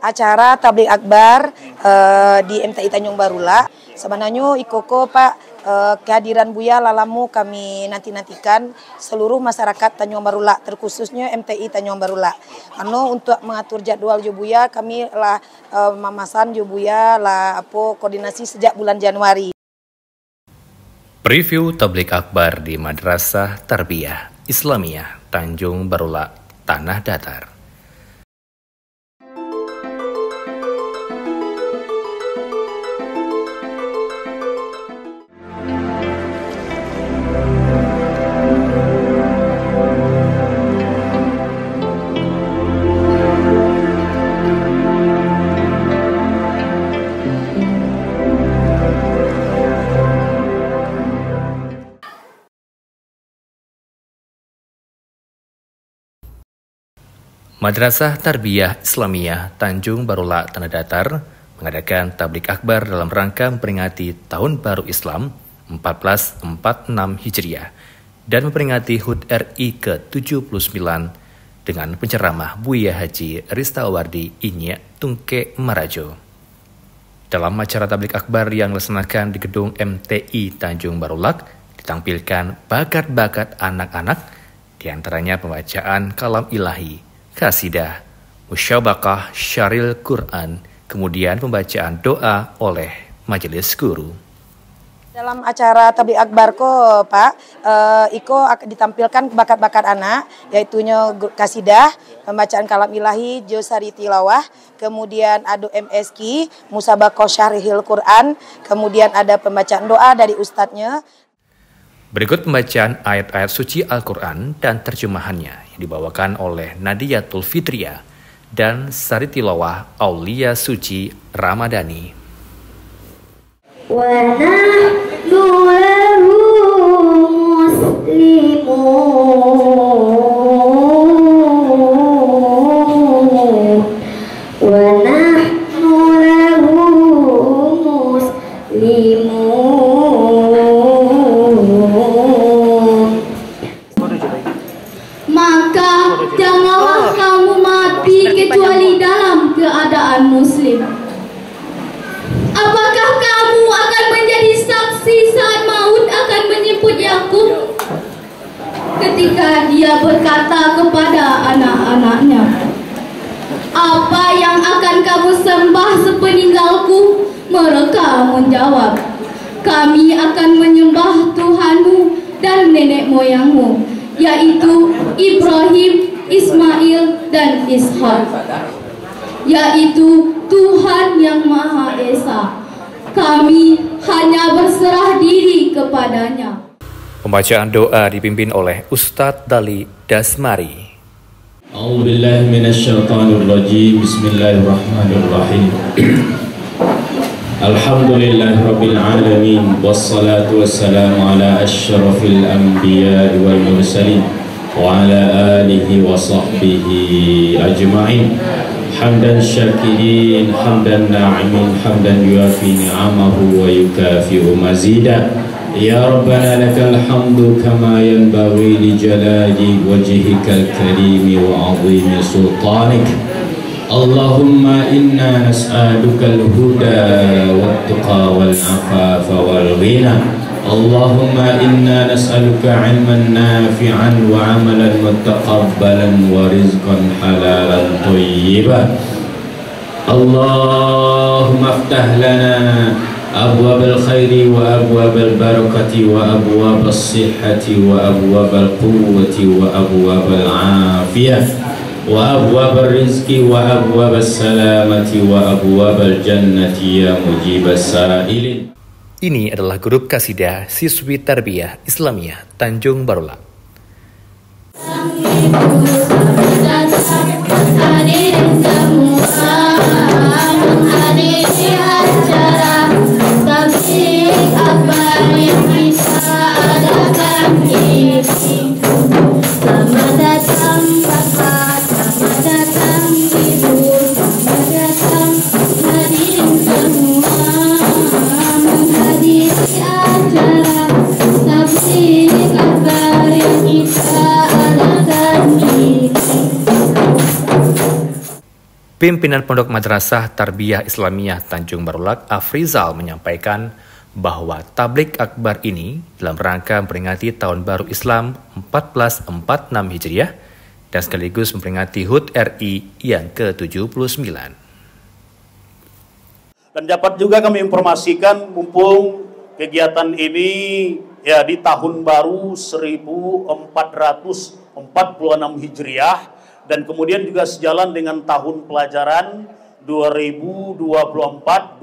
acara tabligh akbar di MTI Tanjung Barula. Sebenarnya ikoko Pak, kehadiran Buya lalamu kami nantikan seluruh masyarakat Tanjung Barula, terkhususnya MTI Tanjung Barula. Karena untuk mengatur jadwal Buya kami lah mamasan Buya lah koordinasi sejak bulan Januari. Preview tabligh akbar di Madrasah Tarbiyah Islamiyah Tanjung Barula, Tanah Datar. Madrasah Tarbiyah Islamiyah Tanjung Barula Tanah Datar mengadakan tabligh akbar dalam rangka memperingati Tahun Baru Islam 1446 Hijriah dan memperingati HUT RI ke-79 dengan penceramah Buya Haji Ristawardi Inye Tungke Marajo. Dalam acara tabligh akbar yang dilaksanakan di gedung MTI Tanjung Barulak ditampilkan bakat-bakat anak-anak, diantaranya pembacaan kalam ilahi, kasidah, musyabakah syaril Quran, kemudian pembacaan doa oleh majelis guru. Dalam acara tabligh akbar ko Pak, iko akan ditampilkan bakat-bakat anak, yaitunya kasidah, pembacaan kalam ilahi, josari tilawah, kemudian adu MSQ, musabaqah syarihil Quran, kemudian ada pembacaan doa dari ustadznya. Berikut pembacaan ayat-ayat suci Al-Quran dan terjemahannya yang dibawakan oleh Nadiyatul Fitriyah dan Sari Tilawah Aulia Suci Ramadhani. Wa nahnu lahu muslimun wa nahnu lahu muslimun. Maka janganlah kamu mati kecuali dalam keadaan muslim. Apakah kamu akan menjadi saksi saat maut akan menjemput Yakub ketika dia berkata kepada anak-anaknya, apa yang akan kamu sembah sepeninggalku? Mereka menjawab, kami akan menyembah Tuhanmu dan nenek moyangmu, yaitu Ibrahim, Ismail, dan Ishak, yaitu Tuhan yang Maha Esa. Kami hanya berserah diri kepadanya. Pembacaan doa dipimpin oleh Ustadz Dali Dasmari. A'udzubillahi minasyaitonirrajim. Bismillahirrahmanirrahim. Alhamdulillahirabbil alamin wassalatu wassalamu ala asyrafil anbiya'i wal mursalin wa ala alihi wa sahbihi ajma'in. Hamdan syakirin, hamdan na'imin, hamdan yuafi ni'amahu wa yukafi'u mazida. Ya Rabbana lakal hamdu kama yanbaghi li jalali wajhikal karimi wa 'azimi sultanik. Allahumma inna nas'alukal huda wat tuqa wal afafa wal ghina. Allahumma inna nas'aluka 'ilman nafi'an wa 'amalan mutaqabbalan wa rizqan halalan thayyiban. Allahumma iftah lana abwabal khairi wa abwabal barakati wa abwabal sihhati wa abwabal quwwati wa abwabal afiyah wa abwabal rizqi wa abwabal salamati wa abwabal jannati ya mujibas sa'ilin. Ini adalah grup kasidah siswi Tarbiyah Islamiyah Tanjung Barula. Tafsir akbar yang kita adakan ini. Pimpinan Pondok Madrasah Tarbiyah Islamiyah Tanjung Barulat, Afrizal, menyampaikan bahwa tablik akbar ini dalam rangka memperingati Tahun Baru Islam 1446 Hijriah dan sekaligus memperingati HUT RI yang ke-79. Dan dapat juga kami informasikan mumpung kegiatan ini ya di tahun baru 1446 Hijriah dan kemudian juga sejalan dengan tahun pelajaran 2024-2025.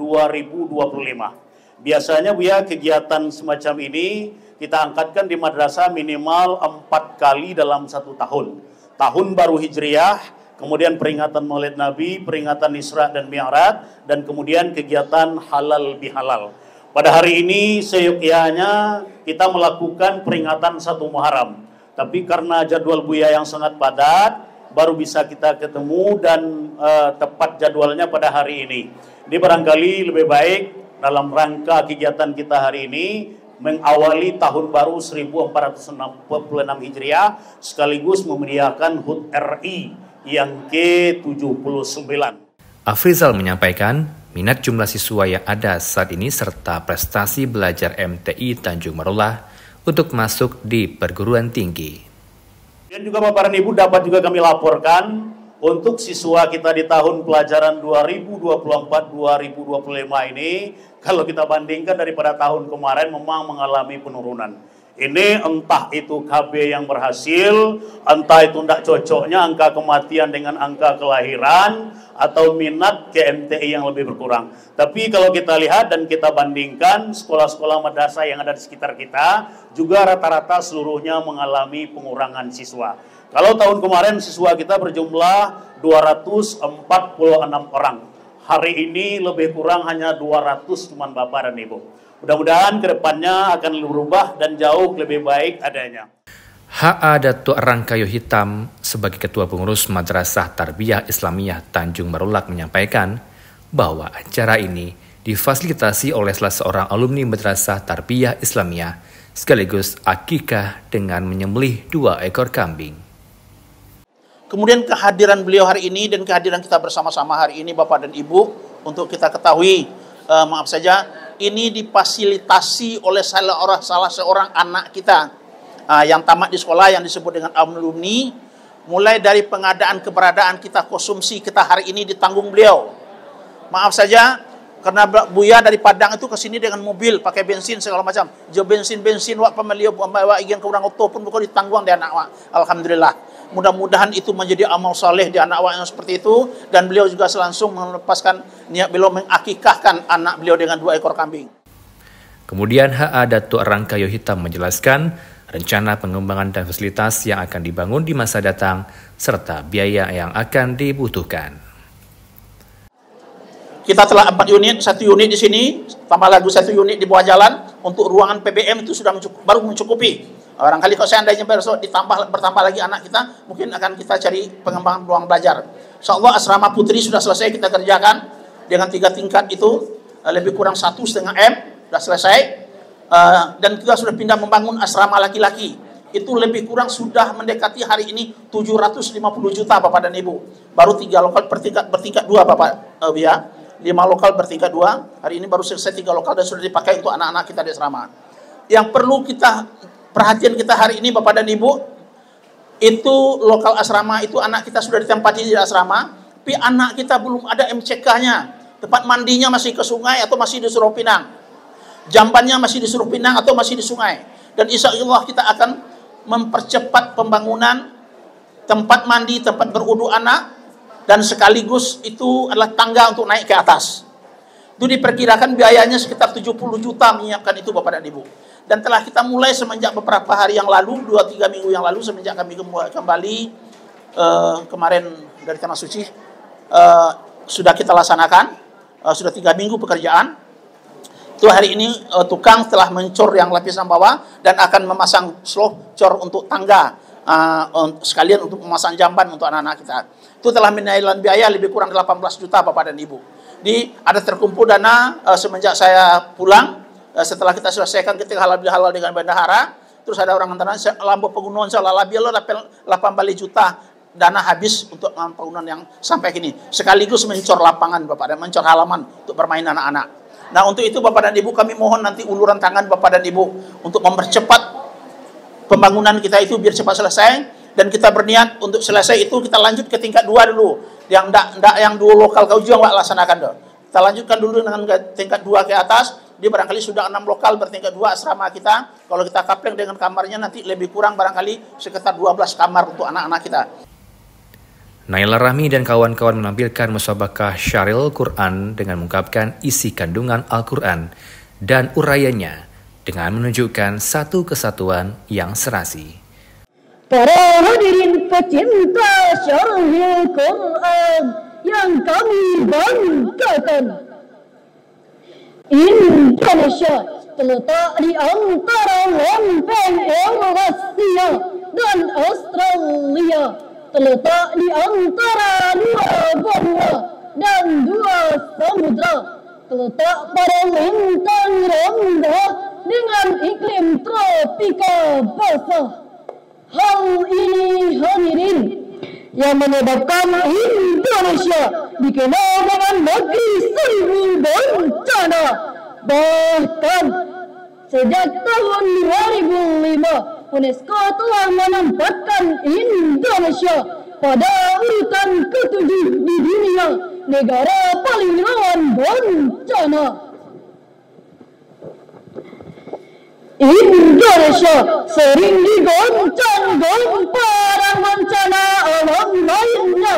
Biasanya Bu ya, kegiatan semacam ini kita angkatkan di madrasah minimal 4 kali dalam 1 tahun. Tahun baru Hijriah, kemudian peringatan Maulid Nabi, peringatan Isra dan Mi'raj, dan kemudian kegiatan halal bihalal. Pada hari ini seyogyanya kita melakukan peringatan 1 Muharram. Tapi karena jadwal Buya yang sangat padat, baru bisa kita ketemu dan tepat jadwalnya pada hari ini. Ini barangkali lebih baik dalam rangka kegiatan kita hari ini mengawali tahun baru 1446 Hijriah sekaligus memeriahkan HUT RI yang ke-79. Afrizal menyampaikan minat jumlah siswa yang ada saat ini serta prestasi belajar MTI Tanjung Barulah untuk masuk di perguruan tinggi. Dan juga Bapak dan Ibu dapat juga kami laporkan untuk siswa kita di tahun pelajaran 2024-2025 ini, kalau kita bandingkan daripada tahun kemarin memang mengalami penurunan. Ini entah itu KB yang berhasil, entah itu tidak cocoknya angka kematian dengan angka kelahiran, atau minat ke MTI yang lebih berkurang. Tapi kalau kita lihat dan kita bandingkan sekolah-sekolah madrasah yang ada di sekitar kita, juga rata-rata seluruhnya mengalami pengurangan siswa. Kalau tahun kemarin siswa kita berjumlah 246 orang. Hari ini lebih kurang hanya 200 cuman Bapak dan Ibu. Mudah-mudahan ke depannya akan berubah dan jauh lebih baik adanya. H.A. Datuk Rangkayo Hitam sebagai Ketua Pengurus Madrasah Tarbiyah Islamiyah Tanjung Barulat menyampaikan bahwa acara ini difasilitasi oleh salah seorang alumni Madrasah Tarbiyah Islamiyah sekaligus akikah dengan menyembelih 2 ekor kambing. Kemudian kehadiran beliau hari ini dan kehadiran kita bersama-sama hari ini Bapak dan Ibu untuk kita ketahui, maaf saja, ini difasilitasi oleh salah seorang anak kita yang tamat di sekolah yang disebut dengan alumni. Mulai dari pengadaan keberadaan kita konsumsi kita hari ini ditanggung beliau. Maaf saja karena Buya dari Padang itu ke sini dengan mobil pakai bensin segala macam. Bensin wak pemeliu bawa igen ke orang auto pun bukan ditanggung di anak wak. Alhamdulillah. Mudah-mudahan itu menjadi amal saleh di anak wak yang seperti itu, dan beliau juga langsung melepaskan niat beliau mengakikahkan anak beliau dengan 2 ekor kambing. Kemudian H.A. Datuk Rangkayo Hitam menjelaskan rencana pengembangan dan fasilitas yang akan dibangun di masa datang, serta biaya yang akan dibutuhkan. Kita telah 4 unit, 1 unit di sini, tambah lagi 1 unit di bawah jalan. Untuk ruangan PBM itu sudah baru mencukupi. Barangkali kalau seandainya besok bertambah lagi anak kita, mungkin akan kita cari pengembangan ruang belajar. InsyaAllah asrama putri sudah selesai kita kerjakan dengan 3 tingkat itu, lebih kurang 1,5 M, sudah selesai. Dan kita sudah pindah membangun asrama laki-laki. Itu lebih kurang sudah mendekati hari ini 750 juta Bapak dan Ibu. Baru 3 lokal bertingkat 2 Bapak ya. 5 lokal bertingkat 2. Hari ini baru selesai 3 lokal dan sudah dipakai untuk anak-anak kita di asrama. Yang perlu perhatian kita hari ini Bapak dan Ibu, itu lokal asrama itu anak kita sudah ditempati di asrama, tapi anak kita belum ada MCK-nya. Tempat mandinya masih ke sungai atau masih di Suruh Pinang. Jambannya masih di Suruh Pinang atau masih di sungai. Dan insya Allah kita akan mempercepat pembangunan tempat mandi, tempat berwudu anak, dan sekaligus itu adalah tangga untuk naik ke atas. Itu diperkirakan biayanya sekitar 70 juta menyiapkan itu Bapak dan Ibu. Dan telah kita mulai semenjak beberapa hari yang lalu, 2-3 minggu yang lalu, semenjak kami kembali kemarin dari Tanah Suci, sudah kita laksanakan, sudah 3 minggu pekerjaan. Itu hari ini tukang telah mencor yang lapisan bawah dan akan memasang slow cor untuk tangga, sekalian untuk memasang jamban untuk anak-anak kita. Itu telah menelan biaya lebih kurang 18 juta Bapak dan Ibu. Ada terkumpul dana semenjak saya pulang. Setelah kita selesaikan ketika halal bihalal dengan bendahara, terus ada orang antara lampu pengunuhan saya labialo 8 juta dana habis untuk pembangunan yang sampai kini. Sekaligus mencor lapangan Bapak dan mencor halaman untuk bermain anak-anak. Nah, untuk itu Bapak dan Ibu kami mohon nanti uluran tangan Bapak dan Ibu untuk mempercepat pembangunan kita itu biar cepat selesai, dan kita berniat untuk selesai itu kita lanjut ke tingkat 2 dulu. Yang yang 2 lokal kau juga laksanakan dong. Kita lanjutkan dulu dengan tingkat 2 ke atas. Dia barangkali sudah 6 lokal bertingkat 2 asrama kita. Kalau kita kapleng dengan kamarnya nanti lebih kurang barangkali sekitar 12 kamar untuk anak-anak kita. Naila Rahmi dan kawan-kawan menampilkan musabaqah syaril Quran dengan mengungkapkan isi kandungan Al-Quran dan urayanya dengan menunjukkan satu kesatuan yang serasi. Para hadirin pecinta syaril Quran yang kami banggakan, Indonesia terletak di antara lempeng Eurasia dan Australia, terletak di antara 2 benua dan 2 samudra, terletak pada lintang rendah dengan iklim tropika basah. Hal ini hadirin yang menyebabkan Indonesia dikenal dengan negeri 1000 bencana. Bahkan sejak tahun 2005 UNESCO telah menempatkan Indonesia pada urutan ke-7 di dunia negara paling rawan bencana. Indonesia sering digoncang gempa dan bencana alam lainnya,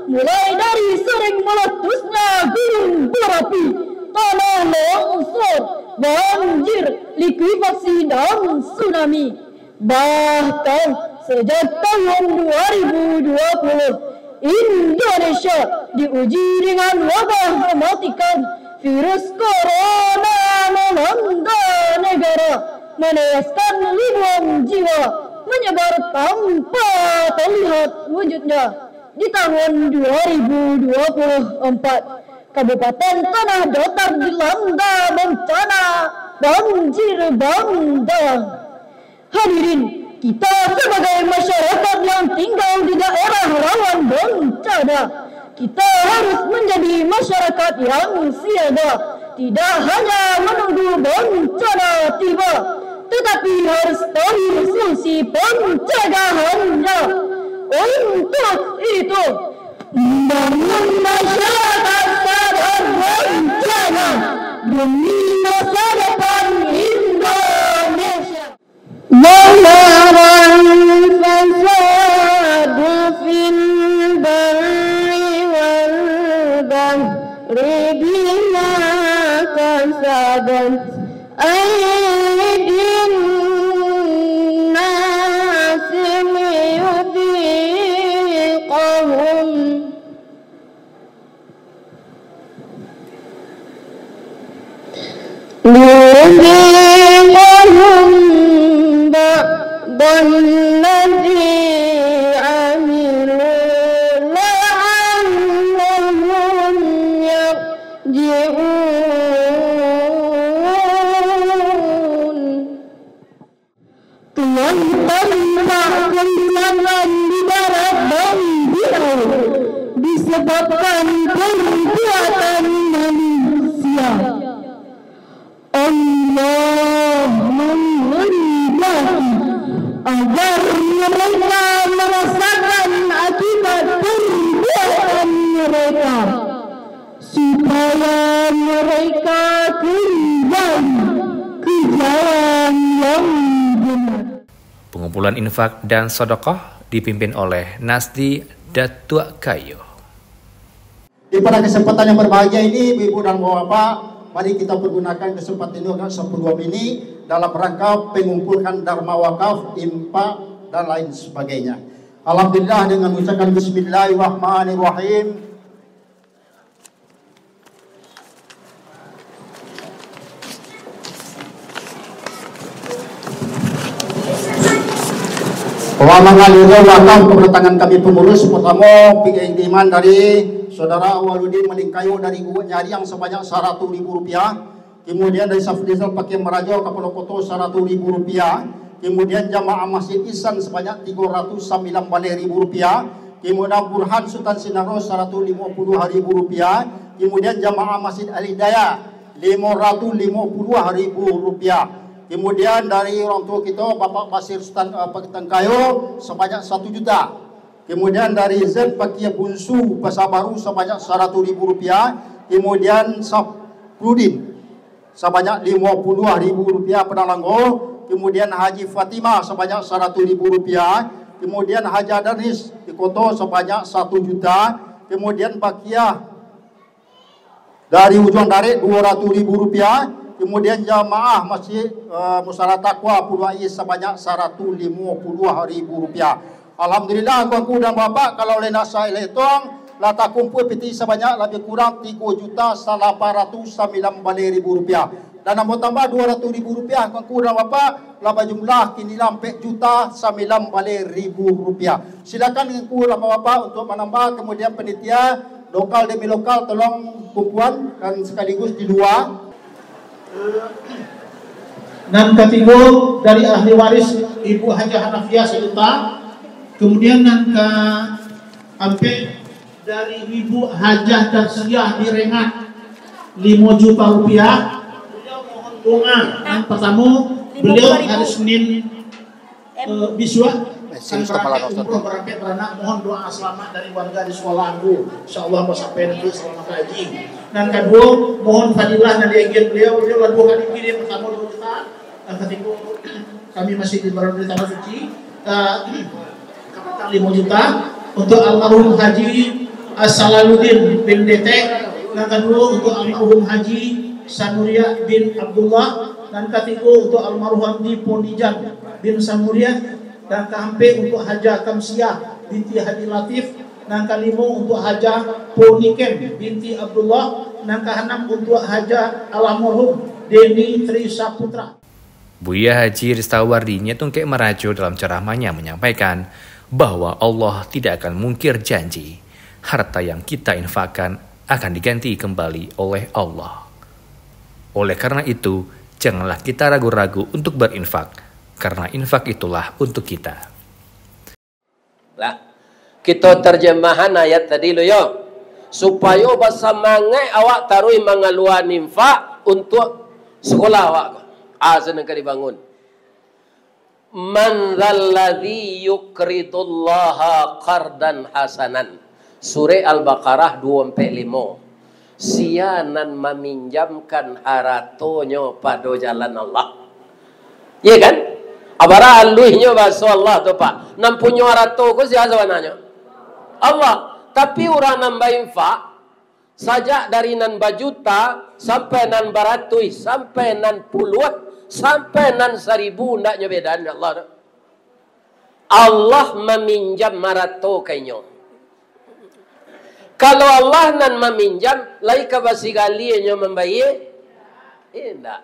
mulai dari sering meletusnya gunung berapi, tanah longsor, banjir, likuifaksi dan tsunami. Bahkan sejak tahun 2020, Indonesia diuji dengan wabah mematikan virus corona melanda negara, menewaskan ribuan jiwa, menyebar tanpa terlihat wujudnya. Di tahun 2024, Kabupaten Tanah Datar dilanda bencana banjir bandang. Hadirin, kita sebagai masyarakat yang tinggal di daerah rawan bencana, kita harus menjadi masyarakat yang siaga, tidak hanya menunggu bencana tiba, tetapi harus tahu fungsi pencegahannya. Untuk itu, membangun masyarakat sadar bencana demi masa depan Indonesia. Melarang fasad fil barri wal bahri bima kasabat aydin nas liyudhiqahum ba'dalladzi amilu la'allahum yarji'un. Tuhan tanpa kehilangan di barat dan di laut disebabkan perbuatan manusia. Allah menghendaki agar mereka merasakan akibat perbuatan mereka, supaya mereka kembali ke jalan yang benar. Pengumpulan infak dan sedekah dipimpin oleh Nasdi Datuk Kayu. Di pada kesempatan yang berbahagia ini, Ibu dan Bapak, mari kita pergunakan kesempatan ini dalam rangka mengumpulkan dharma wakaf, infak dan lain sebagainya. Alhamdulillah, dengan mengucapkan Bismillahirrahmanirrahim. Wa mengalir wakaf kebertangan kami pengurus pertama pinjaman dari Saudara Waludin Melingkayu dari Nyari yang sebanyak Rp100.000. Kemudian dari Safrizal pakai Meraja Kapolokoto Rp100.000. Kemudian jamaah Masjid Ihsan sebanyak Rp309.000. Kemudian Burhan Sultan Sinaro Rp150.000. Kemudian Jamaah Masjid Al-Hidayah Rp550.000. Kemudian dari orang tua kita Bapak Basir Sultan Tengkayo sebanyak 1 juta. Kemudian dari Z Pakia Bunsu Pasar Baru sebanyak Rp100.000. Kemudian Saprudin sebanyak Rp50.000 Penalanggo. Kemudian Haji Fatimah sebanyak Rp100.000. Kemudian Haji Adanis di Koto sebanyak 1 juta. Kemudian Bakiah dari Ujung Darik Rp200.000. Kemudian Jamaah Masjid Musara Taqwa Pulau Ais sebanyak Rp150.000. Alhamdulillah tuanku dan bapak, kalau oleh nasa hitung lata kumpul peti sebanyak lebih kurang Rp3.809.000. Dan nambah tambah Rp200.000 tuanku dan bapak, laba jumlah kini lampai Rp1.900.000. Silakan tuanku dan bapak untuk menambah. Kemudian penitia lokal demi lokal tolong kumpulan dan sekaligus di luar. Nan ketiga dari ahli waris Ibu Hajah Hanafiah Sejuta. Kemudian nan ke sampai dari Ibu Hajah Darsiah di Rengat Rp5 juta. Beliau mohon doa. Yang pertama beliau hari Senin biswa berangkat beranak, mohon doa selamat dari warga di sekolah Anggu. InsyaAllah mau sampai nanti selamat haji. Dan kedua, mohon fadilah dari agen beliau. Beliau dua kali kirim, pertama 2 juta. Dan ketiga, kami masih di Tanah Suci. 5 juta untuk almarhum Haji As-Salaluddin bin Detek. Dan kedua untuk almarhum Haji Sanuria bin Abdullah. Dan ketiga untuk almarhum Di Ponijan bin Samuria. Dan keempat untuk Hajah Tamsiah binti Haji Latif. Dan kelima untuk Hajah Poniken binti Abdullah. Dan keenam untuk Hajah almarhum Deni Tri Saputra. Buya Haji Ristawardi Nyetungke Merajo dalam ceramahnya menyampaikan bahwa Allah tidak akan mungkir janji. Harta yang kita infakkan akan diganti kembali oleh Allah. Oleh karena itu, janganlah kita ragu-ragu untuk berinfak. Karena infak itulah untuk kita. Lah, kita terjemahan ayat tadi lo yo. Supaya bersemangat awak tarui mengeluarkan infak untuk sekolah awak. Asal nak dibangun. Man dzalladzi yuqridullaha qardan hasanan. Surah Al-Baqarah 245. Sianan meminjamkan haratonyo pada jalan Allah. Iya kan? Abara aluhnya bahasa Allah tu pak. Nam punya harato ko siapa sebenarnya? Allah. Tapi orang nambah infak sajak dari nan bajuta sampai nan baratui sampai nan puluh sampai nan 1000 ndaknya beda Allah. Allah meminjam marato kainyo. Kalau Allah nan meminjam, lai kabasigalia membayar, tidak.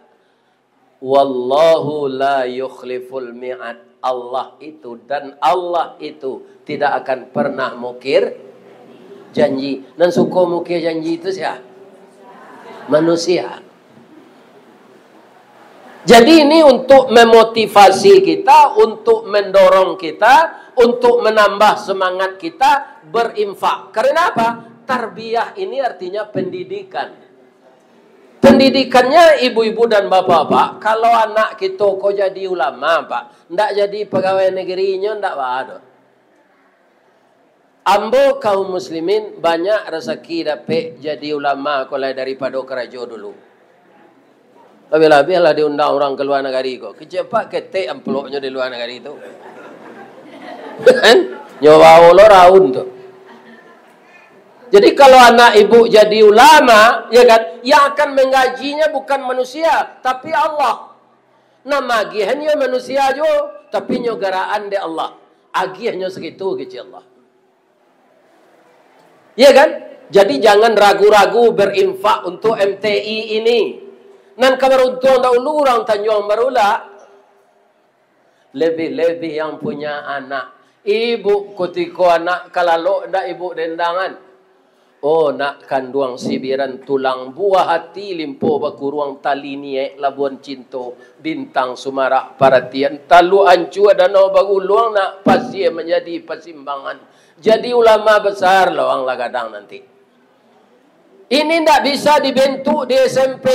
Wallahu la yukhliful mi'ad. Allah itu dan Allah itu tidak akan pernah mukir janji. Dan suka mukir janji itu siapa? Manusia. Jadi ini untuk memotivasi kita, untuk mendorong kita, untuk menambah semangat kita berinfak. Karena apa? Tarbiyah ini artinya pendidikan. Pendidikannya ibu-ibu dan bapak-bapak, kalau anak kita kok jadi ulama, Pak, ndak jadi pegawai negerinya, ndak ada. Ambo kaum muslimin banyak rezeki dapat jadi ulama kalau daripada kerja dulu. Lebih-lebih lah diundang orang ke luar negeri kok. Kecepat ketek amplopnya di luar negeri itu. Kan? Nyawa Allah raun tuh. Jadi kalau anak ibu jadi ulama, ya kan, yang akan menggajinya bukan manusia, tapi Allah. Nama agihannya manusia juga, tapi nyogaraan de Allah. Agihnya segitu gitu Allah. Ya kan? Jadi jangan ragu-ragu berinfak untuk MTI ini. Nan kabaruntung dahulu orang Tanjung Barulah. Lebih-lebih yang punya anak. Ibu kutiko anak kalalo ndak ibu dendangan. Oh nak kanduang sibiran tulang buah hati limpo bakuruang tali nie labuan cinto bintang sumarak paratian talu ancu danau baguluang nak pasie menjadi pasimbangan Jadi ulama besar lawang lah kadang nanti. Ini tidak bisa dibentuk di SMP.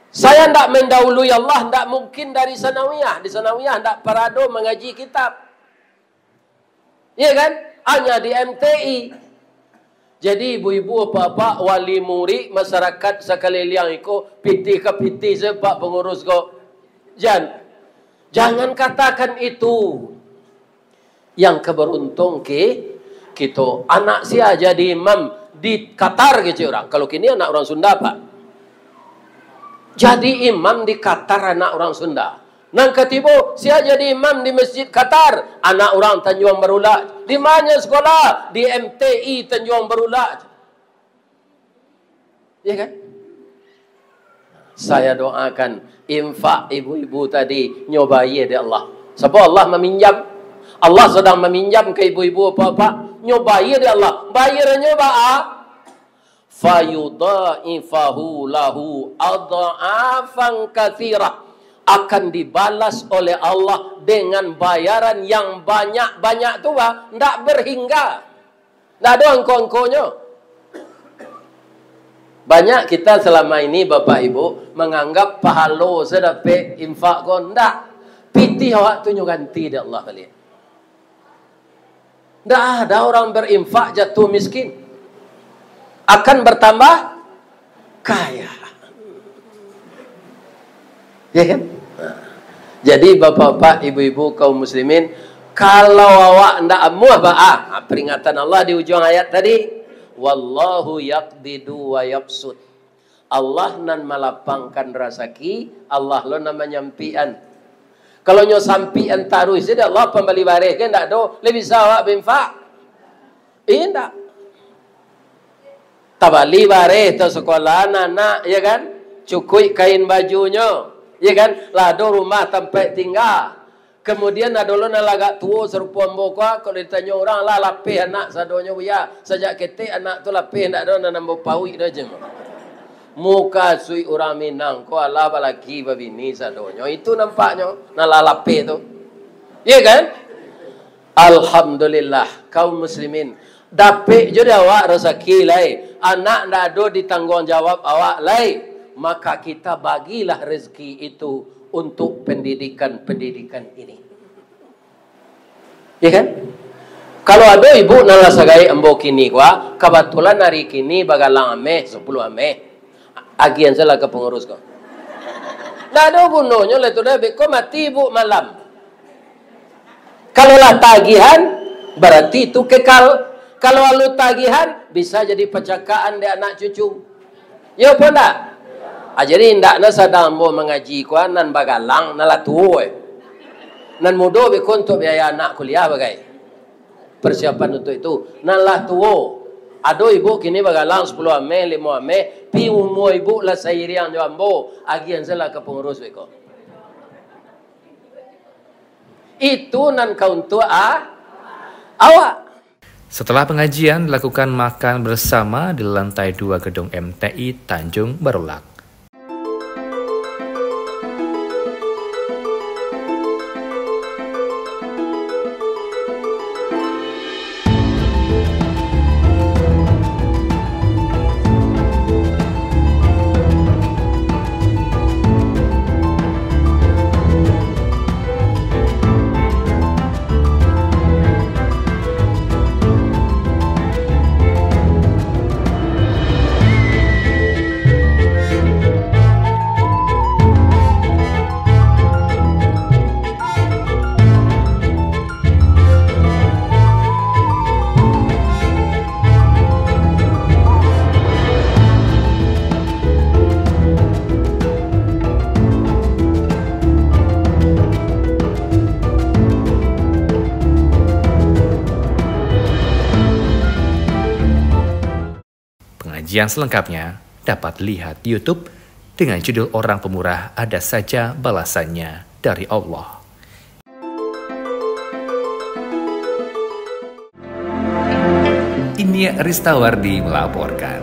Saya tidak mendahului Allah, tidak mungkin dari sanawiyah. Di sanawiyah tidak parado mengaji kitab. Iya kan? Hanya di MTI. Jadi ibu-ibu, bapak, wali murid, masyarakat sekalian itu, piti ke piti sebab pengurus kok. Jangan katakan itu. Yang keberuntung kita anak sia jadi imam di Qatar gitu orang. Kalau kini anak orang Sunda Pak. Jadi imam di Qatar anak orang Sunda. Nang ketibo sia jadi imam di Masjid Qatar, anak orang Tanjung Barulah. Di mana sekolah? Di MTI Tanjung Barulah. Ya kan? Saya doakan infak ibu-ibu tadi nyobai dari Allah. Sebab Allah meminjam. Allah sedang meminjam ke ibu-ibu bapak, nyobai dari Allah. Bayarnya ba'a fayudha'ifahu lahu adha'afan katsirah. Akan dibalas oleh Allah dengan bayaran yang banyak-banyak tu bah, ndak berhingga. Ndak ada angko-angkonya. Banyak kita selama ini Bapak Ibu menganggap pahala sedapat infak kon ndak. Piti awak tu ganti dari Allah kalian. Ndak ada orang berinfak jatuh miskin. Akan bertambah kaya. Ya kan? Jadi bapak-bapak, ibu-ibu kaum muslimin, kalau awak ndak amuah ba'ah, peringatan Allah di ujung ayat tadi, wallahu yaqbidu wa yabsut. Allah nan malapangkan rezeki, Allah lo nama nyampian. Kalau nyo sampian taruh isi Allah pembeli bareh kan ndak do, lebih bisa awak berinfak. Ndak. Tabali bareh to sekolah anak, ya kan? Cukui kain bajunya. Ya kan, lado rumah tempat tinggal. Kemudian ada lo nalaga tua serupa mbokwa. Kalau ditanya orang lah lapih anak sadonya buya. Sejak ketik anak tu lapih ndak ada nambah pawi aja. Muka sui orang Minang ko Allah balaki babini sadonya. Itu nampaknya nalalapih tu. Ya kan? Alhamdulillah kaum muslimin. Dapat je awak rezeki lai. Anak ndak ada ditanggungjawab awak lai. Maka kita bagilah rezeki itu untuk pendidikan ini. Ya kan? Kalau ada ibu nala sagai embo kini kwa, kebetulan hari kini bagalang ame 10 ame. Agian salah ke pengurus kau. Ndak ada gunanya lah tu dah beko mati ibu malam. Kalau lah tagihan berarti itu kekal. Kalau lu tagihan bisa jadi percakapan di anak cucu. Ya apa ndak? Jadi ndakna sadang mo mengaji kuan nan bagalang nalatu nan mudo be untuk biaya anak kuliah bagai persiapan untuk itu nan latuo ado ibu kini bagalang 10 ame 5 ame pi umo ibu la sairiang jambo agian sela ke pengurus beko itu nan kauntu awak. Setelah pengajian dilakukan makan bersama di lantai 2 gedung MTI Tanjung Barulah. Pengajian selengkapnya dapat lihat di YouTube dengan judul Orang Pemurah Ada Saja Balasannya dari Allah. Ini Ristawardi melaporkan.